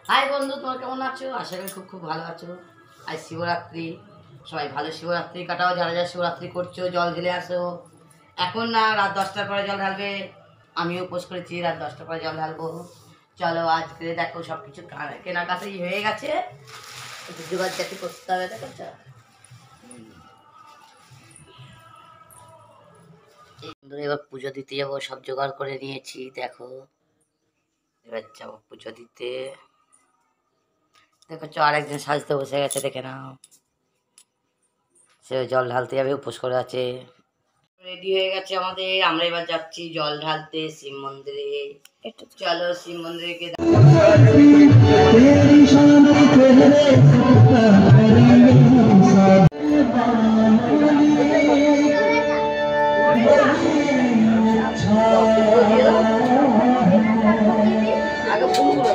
High বন্ধু, তোমার কেমন আছো? আশা করি খুব খুব ভালো আছো। আজ শিবরাত্রি, সবাই ভালো শিবরাত্রি কাটাও। যারা যারা শিবরাত্রি করছো জল ঢেলে আসো। এখন না, রাত 10টার পরে জল ঢালবে। আমিও উপোস করেছি, রাত 10টার পরে জল ঢালবো। চলো আজকে দেখো সব কিছু কেনাকাটাই হয়ে গেছে, একটু জোগাড় জাতি করতে হবে। দেখো এবার পুজো দিতে যাবো, সব জোগাড় করে নিয়েছি। দেখো এবার যাবো পুজো দিতে। দেখো আরেকজন সাজতে বসে গেছে, দেখে নাও। সে জল ঢালতে যাবে, উপোস করে আছে। রেডি হয়ে গেছে আমাদের, আমরা এবার যাচ্ছি জল ঢালতে শিব মন্দিরে। চলো শিব মন্দিরে গিয়ে আগে ফুলগুলো